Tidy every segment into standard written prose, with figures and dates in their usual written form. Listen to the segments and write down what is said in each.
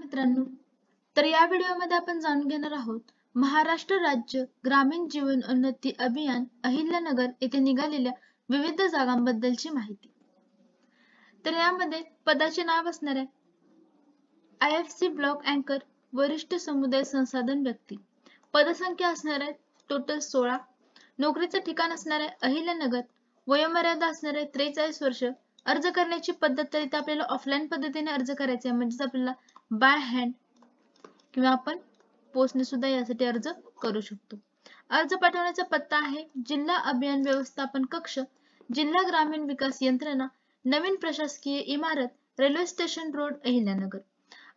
मित्रांनो, तर या व्हिडिओमध्ये आपण जाणून घेणार आहोत महाराष्ट्र राज्य ग्रामीण जीवन उन्नती अभियान अहिल्यानगर येथे निघालेल्या विविध जागांबद्दलची माहिती. तर यामध्ये पदाचे नाव असणार आहे IFC ब्लॉक अँकर वरिष्ठ समुदाय संसाधन व्यक्ती. पदसंख्या असणार आहे टोटल 16. नोकरीचे ठिकाण असणार आहे अहिल्यानगर. वयोमर्यादा असणार आहे 43 वर्ष. अर्ज करण्याची पद्धत तर इथे आपल्याला ऑफलाईन पद्धतीने अर्ज करायचा आहे, म्हणजे आपल्याला बाय हँड किंवा आपण पोस्टने सुद्धा यासाठी अर्ज करू शकतो. अर्ज पाठवण्याचा पत्ता आहे जिल्हा अभियान व्यवस्थापन कक्ष, जिल्हा ग्रामीण विकास यंत्रणा, नवीन प्रशासकीय इमारत, रेल्वे स्टेशन रोड, अहिल्यानगर.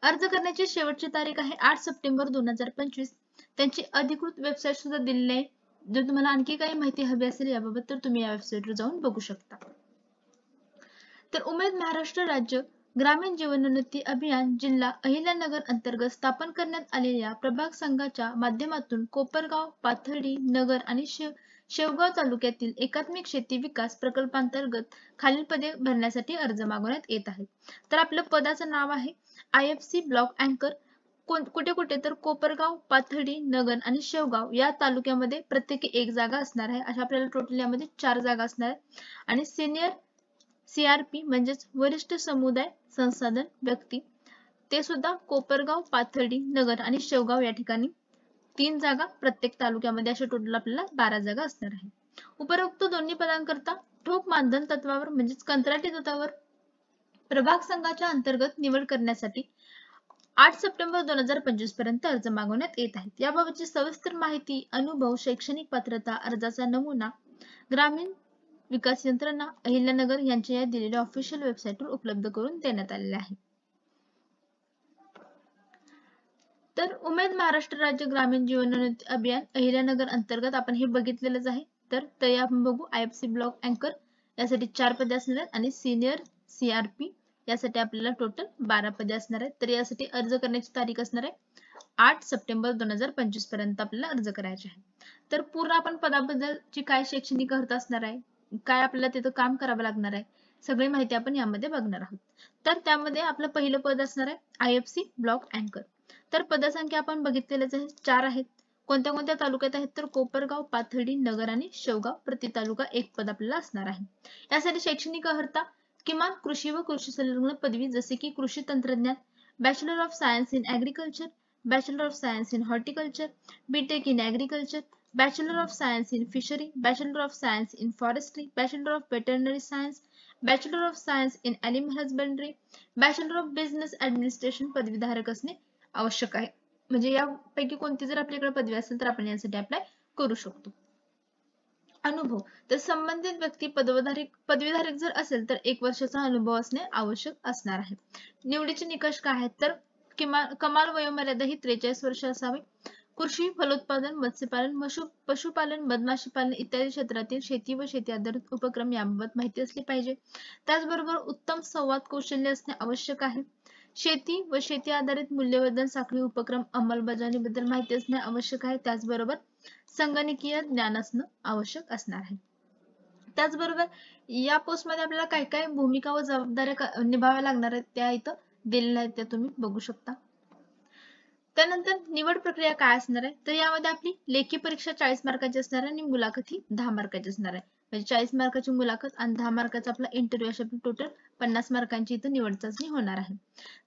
अर्ज करण्याची शेवटची तारीख आहे 8 सप्टेंबर 2025. त्यांची अधिकृत वेबसाईट सुद्धा दिलेली आहे. जर तुम्हाला आणखी काही माहिती हवी असेल याबाबत तर तुम्ही या वेबसाईटवर जाऊन बघू शकता. तर उमेद महाराष्ट्र राज्य ग्रामीण जीवनोन्नती अभियान जिल्हा अहिल्यानगर अंतर्गत स्थापन करण्यात आलेल्या प्रभाग संघाच्या माध्यमातून कोपरगाव, पाथर्डी, नगर आणि शेवगाव तालुक्यातील एकात्मिक शेती विकास प्रकल्पांतर्गत खालील पदे भरण्यासाठी अर्ज मागवण्यात येत आहेत. तर आपल्या पदाचं नाव आहे IFC ब्लॉक अँकर. कुठे कुठे तर कोपरगाव, पाथर्डी, नगर आणि शेवगाव या तालुक्यामध्ये प्रत्येकी एक जागा असणार आहे. अशा आपल्याला टोटल यामध्ये 4 जागा असणार आहेत. आणि सिनियर CRP म्हणजेच वरिष्ठ समुदाय संसाधन व्यक्ती ते सुद्धा कोपरगाव, पाथर्डी, नगर आणि शेवगाव या ठिकाणी 3 जागा प्रत्येक तालुक्यामध्ये, अशा टोटल आपल्याला 12 जागा असणार आहे. उपरोक्त दोन्ही पदांकरता ठोक मानधन तत्वावर म्हणजेच कंत्राटी तत्वावर प्रभाग संघाच्या अंतर्गत निवड करण्यासाठी 8 सप्टेंबर 2025 पर्यंत अर्ज मागवण्यात येत आहेत. याबाबतची सविस्तर माहिती, अनुभव, शैक्षणिक पात्रता, अर्जाचा नमुना ग्रामीण विकास यंत्रणा अहिल्यानगर यांच्या या दिलेल्या ऑफिशियल वेबसाईटवर उपलब्ध करून देण्यात आलेले आहे. तर उमेद महाराष्ट्र राज्य ग्रामीण जीवनोन्नती अभियान अहिल्यानगर अंतर्गत आपण हे बघितलेलंच आहे. तर आपण बघू IFC ब्लॉक अँकर यासाठी 4 पदे असणार आहेत आणि सिनियर CRP यासाठी आपल्याला टोटल 12 पदे असणार आहेत. तर यासाठी अर्ज करण्याची तारीख असणार आहे 8 सप्टेंबर 2025 पर्यंत आपल्याला अर्ज करायचे आहे. तर पूर्ण आपण पदाबद्दलची काय शैक्षणिक अर्हता असणार आहे, काय आपल्याला तिथं काम करावं लागणार आहे, सगळी माहिती आपण यामध्ये बघणार आहोत. तर त्यामध्ये आपलं पहिलं पद असणार आहे IFC ब्लॉक अँकर. तर पदसंख्या आपण बघितलेलंच आहे 4 आहेत. कोणत्या कोणत्या तालुक्यात आहेत तर कोपरगाव, पाथर्डी, नगर आणि शेवगाव प्रति तालुका एक पद आपल्याला असणार आहे. यासाठी शैक्षणिक अर्हता किमान कृषी व कृषी संलग्न पदवी जसे की कृषी तंत्रज्ञान, bachelor of science in agriculture, bachelor of science in horticulture, BTech in agriculture, Bachelor of Science in Fishery, Bachelor of Science in Forestry, Bachelor of Veterinary Science, Bachelor of Science in Animal Husbandry, Bachelor of Business Administration पदवीधारक असणे आवश्यक आहे. म्हणजे यापैकी कोणती जर आपल्याकडे पदवी असेल तर आपण यासाठी अप्लाय करू शकतो. अनुभव तर संबंधित व्यक्ती पदवीधारक जर असेल तर 1 वर्षाचा अनुभव असणे आवश्यक असणार आहे. निवडीचे निकष काय आहेत तर कमाल वयोमर्यादा ही 43 वर्ष असावी. कृषी, फलोत्पादन, मत्स्यपालन, पशुपालन, मधमाशी पालन इत्यादी क्षेत्रातील शेती व शेती आधारित उपक्रम याबाबत माहिती असली पाहिजे. त्याचबरोबर उत्तम संवाद कौशल्य असणे आवश्यक आहे. शेती व शेती आधारित मूल्यवर्धन साखळी उपक्रम अंमलबजावणीबद्दल माहिती असणे आवश्यक आहे. त्याचबरोबर संगणकीय ज्ञान असणं आवश्यक असणार आहे. त्याचबरोबर या पोस्टमध्ये आपल्याला काय काय भूमिका व जबाबदाऱ्या निभाव्या लागणार आहेत त्या इथं दिलेल्या आहेत, त्या तुम्ही बघू शकता. त्यानंतर निवड प्रक्रिया काय असणार आहे तर यामध्ये आपली लेखी परीक्षा 40 मार्काची असणार आहे आणि मुलाखत ही 10 मार्काची असणार आहे. म्हणजे 40 मार्काची मुलाखत आणि 10 मार्काचा आपला इंटरव्ह्यू अशा टोटल 50 मार्कांची इथं निवड चाचणी होणार आहे.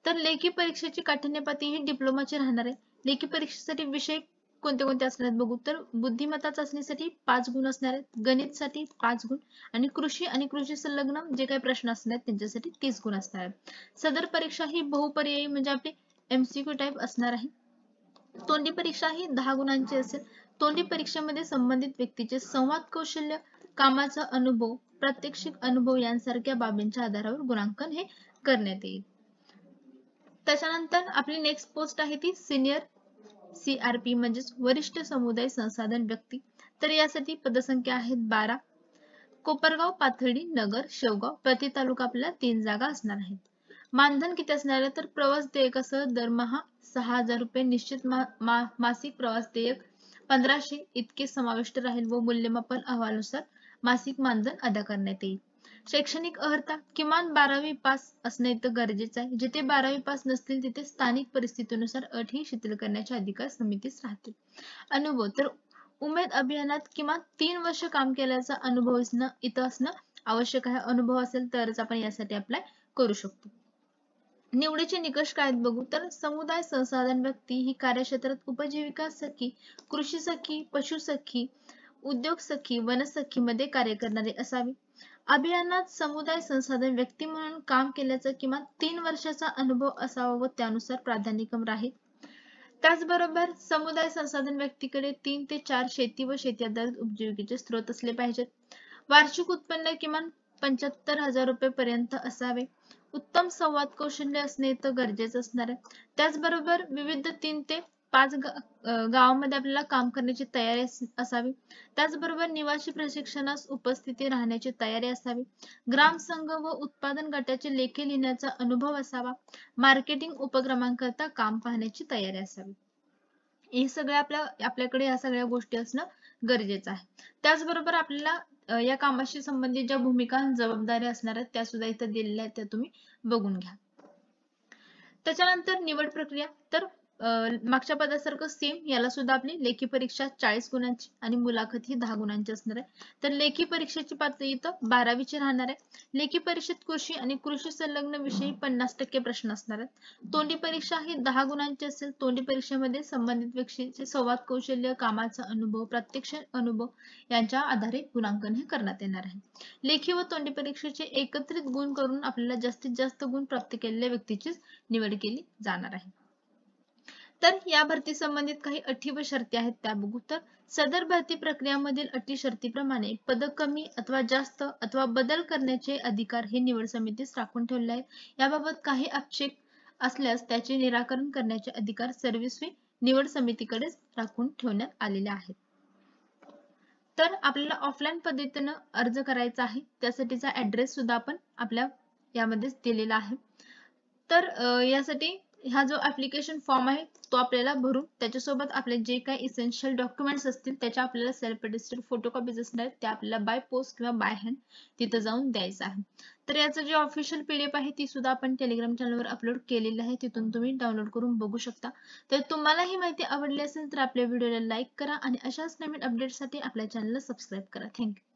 तर लेखी परीक्षेची काठिण्य पातळी ही डिप्लोमाची राहणार आहे. लेखी परीक्षेसाठी विषय कोणते कोणते असणार आहेत बघू तर बुद्धिमत्ता चाचणीसाठी 5 गुण असणार आहेत, गणितसाठी 5 गुण आणि कृषी संलग्न जे काही प्रश्न असणार आहेत त्यांच्यासाठी 30 गुण असणार आहेत. सदर परीक्षा ही बहुपर्यायी म्हणजे आपली MCQ टाइप असणार आहे. तोंडी परीक्षा ही 10 गुणांची असेल. तोंडी परीक्षेमध्ये संबंधित व्यक्तीचे संवाद कौशल्य, कामाचा अनुभव, प्रात्यक्षिक अनुभव यांसारख्या बाबींच्या आधारावर गुणांकन हे करण्यात येईल. त्याच्यानंतर आपली नेक्स्ट पोस्ट आहे ती सिनियर CRP म्हणजेच वरिष्ठ समुदाय संसाधन व्यक्ती. तर यासाठी पदसंख्या आहेत 12. कोपरगाव, पाथर्डी, नगर, शेवगाव प्रति तालुका आपल्याला 3 जागा असणार आहेत. मानधन किती असणार आहे तर प्रवास देयकासह दरमहा 6,000 रुपये, निश्चित मासिक प्रवास देयक 1500 इतके समाविष्ट राहील व मूल्यमापन अहवालानुसार मासिक मानधन अदा करण्यात येईल. शैक्षणिक अर्हता किमान 12वी पास असणे इथं गरजेचं आहे. जिथे 12वी पास नसतील तिथे स्थानिक परिस्थितीनुसार अटही शिथिल करण्याचे अधिकार समितीस राहतील. अनुभव तर उमेद अभियानात किमान 3 वर्ष काम केल्याचा अनुभव इथं असणं आवश्यक आहे. अनुभव असेल तरच आपण यासाठी अप्लाय करू शकतो. निवडीचे निकष काय आहेत बघू तर समुदाय संसाधन व्यक्ती ही कार्यक्षेत्रात उपजीविका सखी, कृषी सखी, पशु सखी, उद्योग सखी, वनसखी मध्ये कार्य करणारे असावे. अभियानात समुदाय संसाधन व्यक्ती म्हणून काम केल्याचा किमान 3 वर्षाचा अनुभव असावा व त्यानुसार प्राधान्यक्रम राहील. त्याचबरोबर समुदाय संसाधन व्यक्तीकडे 3 ते 4 शेती व शेती आधारित उपजीविकेचे स्रोत असले पाहिजेत. वार्षिक उत्पन्न किमान 75,000 रुपये पर्यंत असावे. उत्तम संवाद कौशल्य असणे इथं गरजेचं असणार आहे. त्याचबरोबर विविध 3 ते 5 गावामध्ये आपल्याला काम करण्याची तयारी असावी. त्याचबरोबर निवासी प्रशिक्षणास उपस्थिती राहण्याची तयारी असावी. ग्रामसंघ व उत्पादन गटाचे लेखे लिहिण्याचा अनुभव असावा. मार्केटिंग उपक्रमांकरता काम पाहण्याची तयारी असावी. हे सगळे आपल्याकडे या सगळ्या गोष्टी असणं गरजेचं आहे. त्याचबरोबर आपल्याला या कामाशी संबंधित ज्या भूमिका जबाबदाऱ्या असणार आहेत त्या सुद्धा इथं दिलेल्या आहेत त्या तुम्ही बघून घ्या. त्याच्यानंतर निवड प्रक्रिया तर मागच्या पदासारखं सेम याला सुद्धा आपली लेखी परीक्षा 40 गुणांची आणि मुलाखत ही 10 गुणांची असणार आहे. तर लेखी परीक्षेची पातळी इथं 12वीची राहणार आहे. लेखी परीक्षेत कृषी आणि कृषी संलग्न विषयी 50% प्रश्न असणार आहेत. तोंडी परीक्षा ही 10 गुणांची असेल. तोंडी परीक्षेमध्ये संबंधित व्यक्तीचे संवाद कौशल्य, कामाचा अनुभव, प्रत्यक्ष अनुभव यांच्या आधारे गुणांकन हे करण्यात येणार आहे. लेखी व तोंडी परीक्षेचे एकत्रित गुण करून आपल्याला जास्तीत जास्त गुण प्राप्त केलेल्या व्यक्तीचीच निवड केली जाणार आहे. तर या भरती संबंधित काही अटी व शर्ती आहेत त्या बघू. तर सदर भरती प्रक्रियामधील अटी शर्तीप्रमाणे पद कमी अथवा जास्त अथवा बदल करण्याचे अधिकार हे निवड समितीस राखून ठेवले आहेत. याबाबत काही आक्षेप असल्यास त्याचे निराकरण करण्याचे अधिकार सर्वस्वी निवड समितीकडेच राखून ठेवण्यात आलेले आहेत. तर आपल्याला ऑफलाईन पद्धतीने अर्ज करायचा आहे. त्यासाठीचा ऍड्रेस सुद्धा आपण आपल्या यामध्येच दिलेला आहे. तर यासाठी हा जो ऍप्लिकेशन फॉर्म आहे तो आपल्याला भरून त्याच्यासोबत आपले जे काही इसेन्शियल डॉक्युमेंट्स असतील त्याच्या आपल्याला सेल्फ अटेस्टेड फोटोकॉपीज असणार आहेत त्या आपल्याला बाय पोस्ट किंवा बाय हँड तिथं जाऊन द्यायचं आहे. तर याचं जे ऑफिशियल PDF आहे ती सुद्धा आपण टेलिग्राम चॅनलवर अपलोड केलेली आहे. तिथून तुम्ही डाउनलोड करून बघू शकता. तर तुम्हाला ही माहिती आवडली असेल तर आपल्या व्हिडिओला लाईक करा आणि अशाच नवीन अपडेट्ससाठी आपल्या चॅनलला सबस्क्राईब करा. थँक्यू.